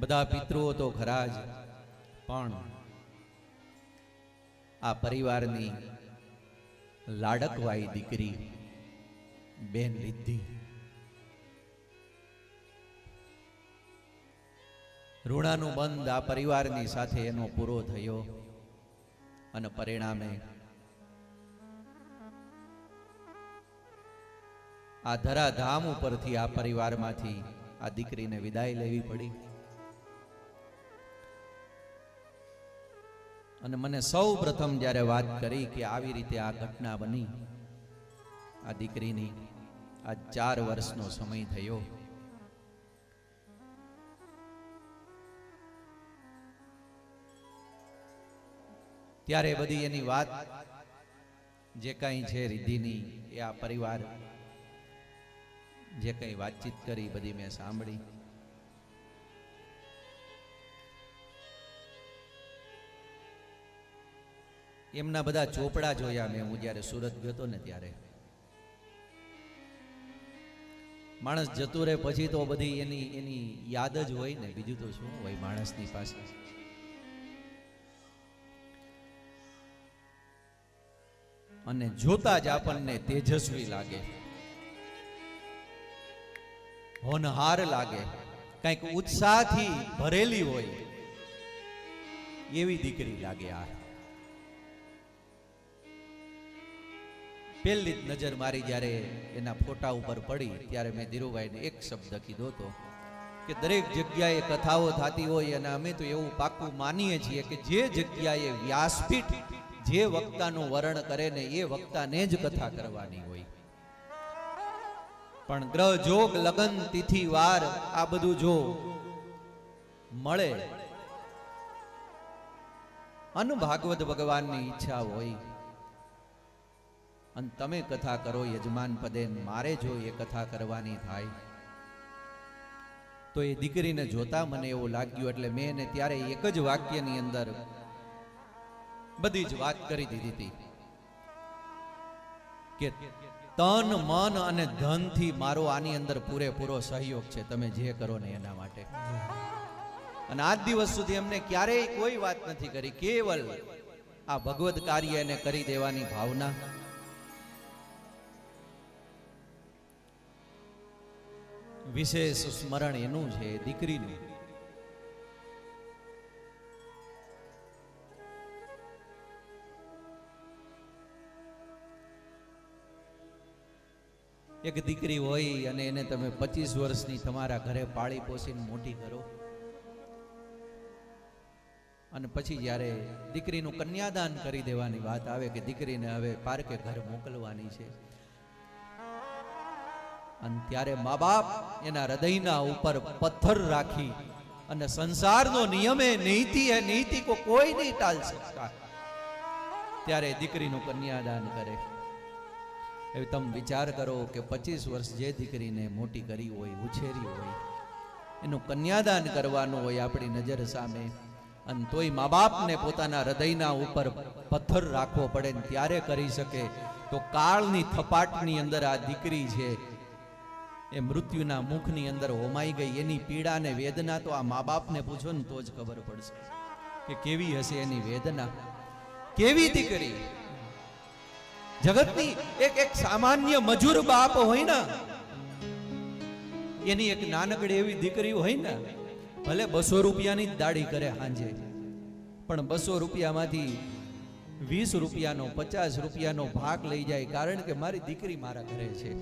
બધા પિતૃઓ તો ખરા જ, પણ આ પરિવારની લાડકવાઈ દીકરી બેન રિદ્ધિ ઋણાનું બંધ આ પરિવારની સાથે એનો પૂરો થયો અને પરિણામે આ ધરાધામ ઉપરથી આ પરિવારમાંથી આ દીકરીને વિદાય લેવી પડી. અને મને સૌ પ્રથમ જ્યારે વાત કરી કે આવી રીતે આ ઘટના બની, આ દીકરીની આ 4 વર્ષનો સમય થયો, ત્યારે બધી એની વાત જે કાંઈ છે રિદ્ધિની, એ આ પરિવાર જે કંઈ વાતચીત કરી બધી મેં સાંભળી. એમના બધા ચોપડા જોયા મેં, હું જ્યારે સુરત ગયો હતો ને ત્યારે. માણસ જતું રહે પછી તો બધી એની યાદ જ હોય ને, બીજું તો શું હોય માણસની પાસે. અને જોતા જ આપણને તેજસ્વી લાગે, હોનહાર લાગે, કંઈક ઉત્સાહથી ભરેલી હોય એવી દીકરી લાગે. આ પહેલી જ નજર મારી જ્યારે એના ફોટા ઉપર પડી ત્યારે મેં ધીરુભાઈને એક શબ્દ કીધો હતો કે દરેક જગ્યાએ કથાઓ થતી હોય અને અમે તો એવું પાક્કું માનીએ છીએ કે જે જગ્યાએ વ્યાસપીઠ જે વક્તાનું વર્ણન કરે ને એ વક્તાને જ કથા કરવાની હોય. પણ ગ્રહ જોગ લગન તિથિ વાર આ બધું જો મળે અન ભાગવત ભગવાનની ઈચ્છા હોય અને તમે કથા કરો યજમાન પદે, મારે જો એ કથા કરવાની થાય તો એ દીકરીને જોતા મને એવું લાગ્યું. એટલે મેં એને ત્યારે એક જ વાક્યની અંદર બધી જ વાત કરી દીધી હતી કે તન મન અને ધનથી મારો આની અંદર પૂરેપૂરો સહયોગ છે, તમે જે કરો ને એના માટે. અને આજ દિવસ સુધી એમને ક્યારેય કોઈ વાત નથી કરી, કેવલ આ ભગવત કાર્ય એને કરી દેવાની ભાવના. વિશેષ સ્મરણ એનું છે, દીકરીનું. એક દીકરી હોય અને એને તમે 25 વર્ષની તમારા ઘરે પાળી પોષીને મોટી કરો અને પછી જ્યારે દીકરીનું કન્યાદાન કરી દેવાની વાત આવે કે દીકરીને હવે પારકે ઘર મોકલવાની છે, અને ત્યારે મા બાપ એના હૃદયના ઉપર પથ્થર રાખી અને સંસારનો નિયમ હે, નીતિ હે, નીતિ કો કોઈ નહીં ટાલ सकता, ત્યારે દીકરીનું કન્યાદાન કરે. હવે તમે વિચાર કરો કે 25 વર્ષ જે દીકરીને મોટી કરી હોય, ઉછેરી હોય, એનું કન્યાદાન કરવાનું હોય આપણી નજર સામે, અને તોય મા બાપને પોતાના હૃદયના ઉપર પથ્થર રાખવો પડે ને ત્યારે કરી શકે. તો કાળની થપાટની અંદર આ દીકરી છે એ મૃત્યુના મુખની અંદર હોમાઈ ગઈ. એની પીડા ને વેદના તો આ મા બાપને પૂછો ને તો જ ખબર પડશે કે કેવી હશે એની વેદના. કેવી દીકરી, જગતની એક સામાન્ય મજૂર બાપ હોય ને, એની એક નાનકડી એવી દીકરી હોય ને, ભલે 200 રૂપિયાની જ દાઢી કરે હાંજે, પણ 200 રૂપિયામાંથી 20 રૂપિયાનો 50 રૂપિયાનો ભાગ લઈ જાય, કારણ કે મારી દીકરી મારા ઘરે છે.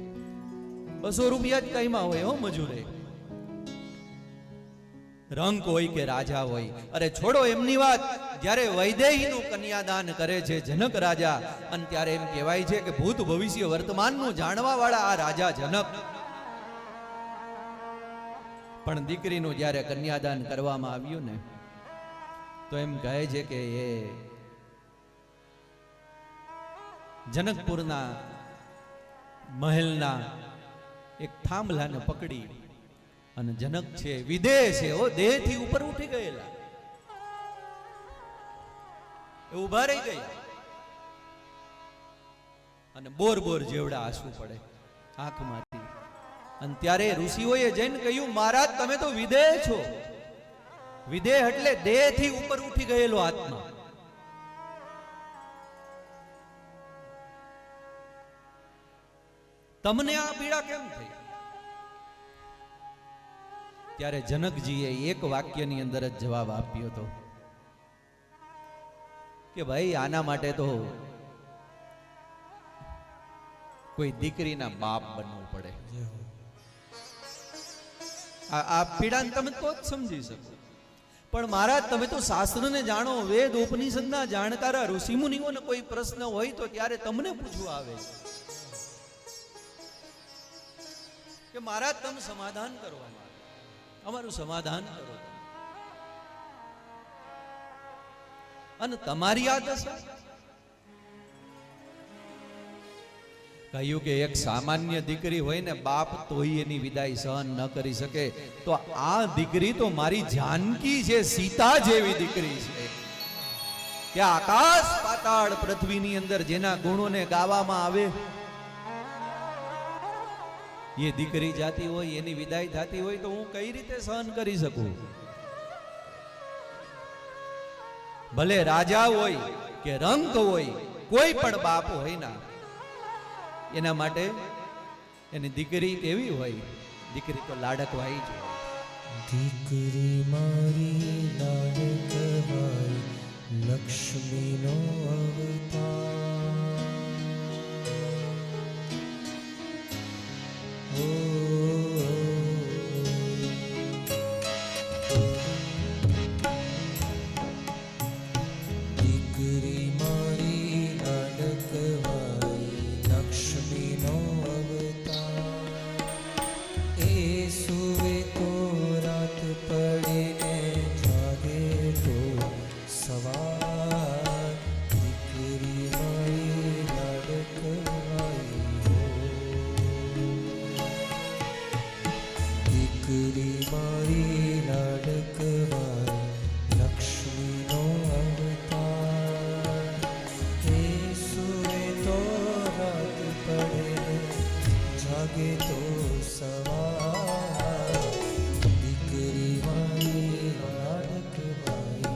200 રૂપિયા જ કઈમાં હોય હો મજૂરે, રંક હોય કે રાજા હોય. અરે છોડો એમની વાત, જ્યારે વૈદેહીનું કન્યાદાન કરે છે જનક રાજા, અને ત્યારે એમ કહેવાય છે કે ભૂત ભવિષ્ય વર્તમાનનું જાણવા વાળા આ રાજા જનક, પણ દીકરીનું જ્યારે કન્યાદાન કરવામાં આવ્યું ને તો એમ કહે છે કે એ જનકપુરના મહેલના એક થાંભલાને પકડી અને જનક છે વિદેહ છે, ઓ દેહથી ઉપર ઉઠી ગયેલા, એ ઉભા રહી ગયા અને બોર બોર જેવડા આંસુ પડે આંખમાંથી. અને ત્યારે ઋષિઓએ જઈને કહ્યું, મહારાજ તમે તો વિદેહ છો, વિદેહ એટલે દેહ થી ઉપર ઉઠી ગયેલો આત્મા. તમને આ પીડા કેમ થઈ? ત્યારે જનકજીએ એક વાક્યની અંદર જ જવાબ આપ્યો હતો કે ભાઈ આના માટે તો કોઈ દીકરીના બાપ બનવું પડે. આ પીડાને તમે તો જ સમજી શકો. પણ મહારાજ તમે તો શાસ્ત્રને જાણો, વેદ ઉપનિષદના જાણકારા ઋષિમુનિઓને કોઈ પ્રશ્ન હોય તો ત્યારે તમને પૂછવા આવે કે મહારાજ તમે સમાધાન કરો, અમારું સમાધાન કરો. અને તમારી આ દશા. કહ્યું કે એક સામાન્ય દીકરી હોય ને બાપ તોય એની વિદાય સહન ન કરી શકે, તો આ દીકરી તો મારી જાનકી છે, સીતા જેવી દીકરી છે કે આકાશ પાતાળ પૃથ્વીની અંદર જેના ગુણોને ગાવામાં આવે એ દીકરી જાતી હોય, એની વિદાય થતી હોય તો હું કઈ રીતે સહન કરી શકું? ભલે રાજા હોય કે રંક હોય, કોઈ પણ બાપ હોય ના, એના માટે એની દીકરી કેવી હોય? દીકરી તો લાડકવાઈ જ હોય. દીકરી મારી લાડકવાઈ, લક્ષ્મીનો અવતાર. દીકરી મારી લાડકવાઈ, લક્ષ્મીનો અવતાર. એ સુવે તો રાત પડે ને જાગે તો સવાર. દીકરી મારી લાડકવાઈ, દીકરી મારી લાડકવાઈ, લક્ષ્મીનો અવતાર. એ સુવે તો રાત પડે જાગે તો સવાર. દીકરી મારી લાડકવાઈ,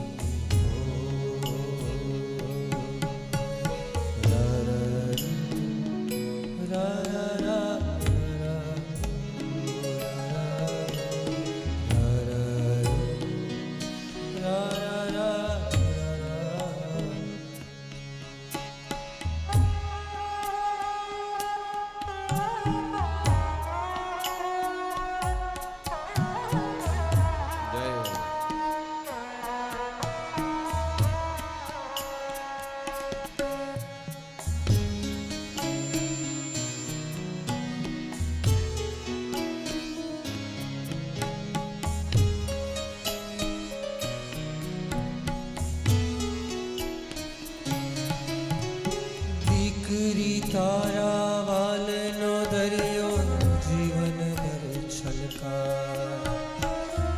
દીકરી તારા વાલનો દરિયો જીવન ભર છલકાય.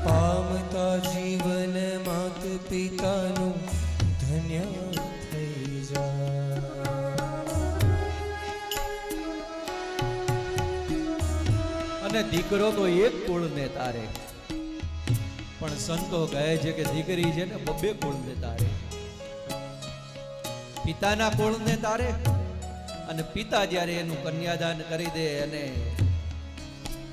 પામતા જીવન માત પિતાનું ધન્ય થઈ જાય. અને દીકરો તો એક કુળને તારે, પણ સંતો કહે છે કે દીકરી છે ને બબ્બે કુળને તારે. પિતાના કુળને તારે, અને પિતા જ્યારે એનું કન્યાદાન કરી દે અને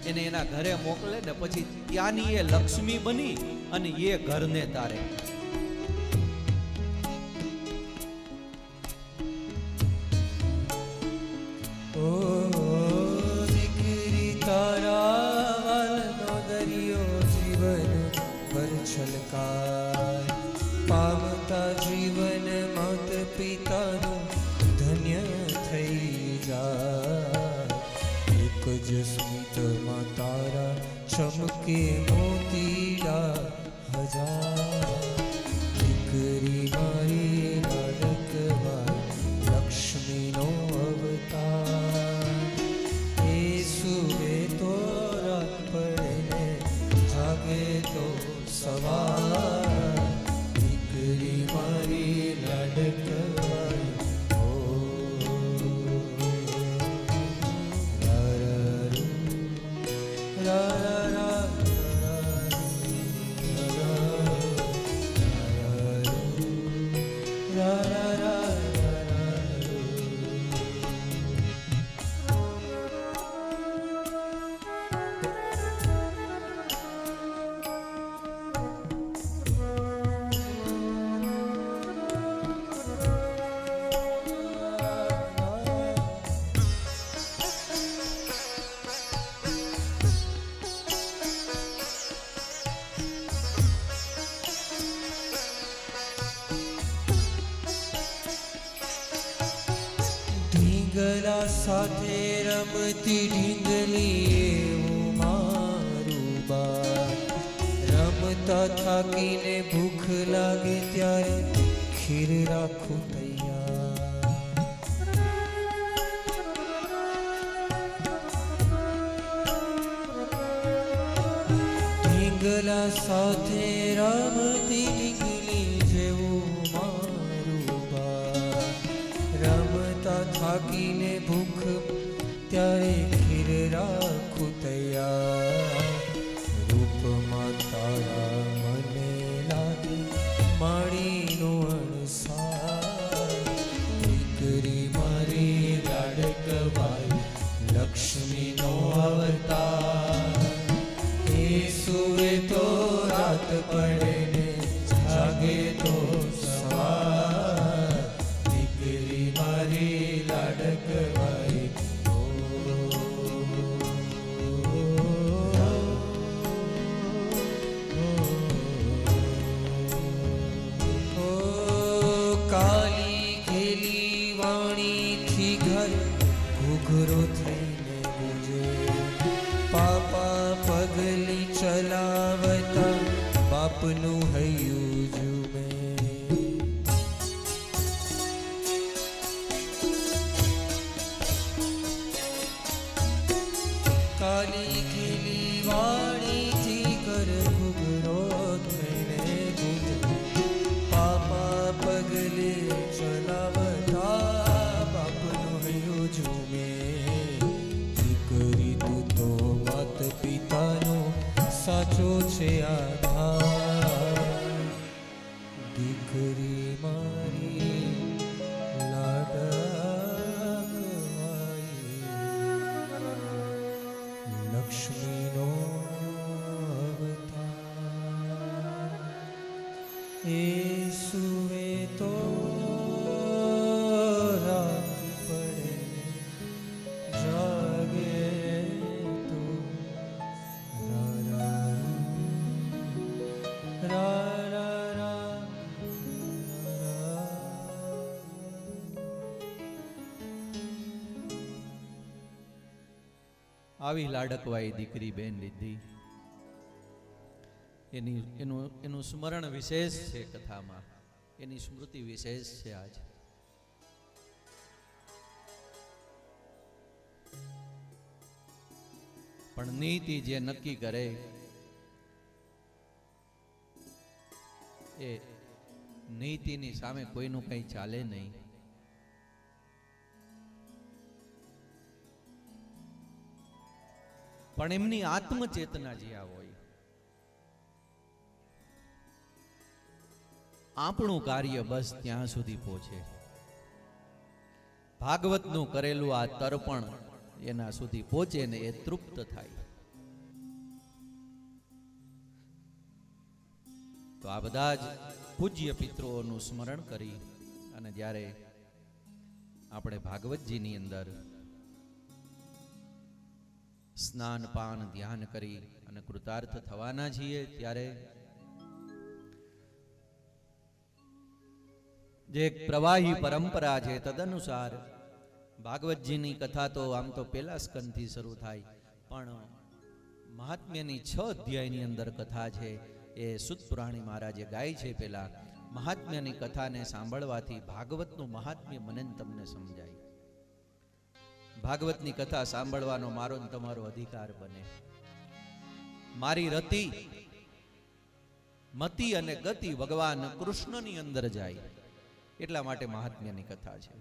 એને એના ઘરે મોકલે ને પછી ત્યાંની એ લક્ષ્મી બની અને એ ઘરને તારે. ઓ દીકરી તારા વાલનો દરિયો જીવન ભર છલકાય. પામતા જીવન માત પિતાનું ધન્ય થઈ જાય. એક જ સ્મિતમાં તારા ચમકે મોતીડા હજાર. દીકરી મારી લાડકવાઈ, લક્ષ્મીનો અવતાર. એ સુવે તો રાત પડે જાગે તો સવાર. દીકરી મારી લાડકવાઈ, રા રા રા રા રા ઢીંગલા સાથે રમતી ઢીંગલી એવું મારું બાળ. રમતા થાકીને ભૂખ લાગે ત્યારે ખીર રાખું તૈયાર. ઢીંગલા સાથે રમતી ઢીંગલી જેવું મારું બાળ. રમતા થાકીને ભૂખ ત્યારે ખીર રાખું તૈયાર. રૂપમાં તારા મને લાગે માળીનો અણસાર. દીકરી મારી લાડકવાઈ લક્ષ્મીનો અવતાર. એ સુવે તો રાત પડે ને જાગે તો સવાર. દીકરી મારી લાડકવાઈ કાલી ખેલી વાણીથી ઘર ઘૂઘરો થઈને ગુજે. પાપા પગલી ચલાવતા બાપનું હૈયું જુએ. કાલી ખેલી વાણીથી ઘર ઘૂઘરો થઈને ગુજે. પાપા પગલે ચલાવતા બાપનું હૈયું જુએ. દીકરી તું તો માત પિતાનો સાચો છે આધાર. દીકરી મારી લાડકવાઈ લક્ષ્મીનો અવતાર. એ સુવે તો રાત પડે જાગે તો રા રા રા. આવી લાડકવાઈ દીકરી બેન લીધી. એનું સ્મરણ વિશેષ છે કથામાં, એની સ્મૃતિ વિશેષ છે આજ. પણ નીતિ જે નક્કી કરે એ નીતિની સામે કોઈનું કંઈ ચાલે નહીં. પણ એમની આત્મચેતના જ્યાં હોય, આપણું કાર્ય બસ ત્યાં સુધી પહોંચે. ભાગવતનું કરેલું આ તર્પણ એના સુધી પહોંચે ને એ તૃપ્ત થાય. તો આ બધા જ પૂજ્ય પિતૃઓનું સ્મરણ કરી અને જ્યારે આપણે ભાગવતજીની અંદર સ્નાન પાન ધ્યાન કરી અને કૃતાર્થ થવાના છીએ, ત્યારે જે એક પ્રવાહી પરંપરા છે તદનુસાર ભાગવતજીની કથા તો આમ તો પહેલા સ્કંદથી શરૂ થાય, પણ મહાત્મ્યની 6 અધ્યાયની અંદર કથા છે એ સુત પુરાણી મહારાજે ગાય છે. પેલા મહાત્મ્યની કથાને સાંભળવાથી ભાગવતનું મહાત્મ્ય મને તમને સમજાય. ભાગવતની કથા સાંભળવાનો મારો ને તમારો અધિકાર બને. મારી રતિ મતિ અને ગતિ ભગવાન કૃષ્ણની અંદર જાય એટલા માટે મહાત્મ્યની કથા છે.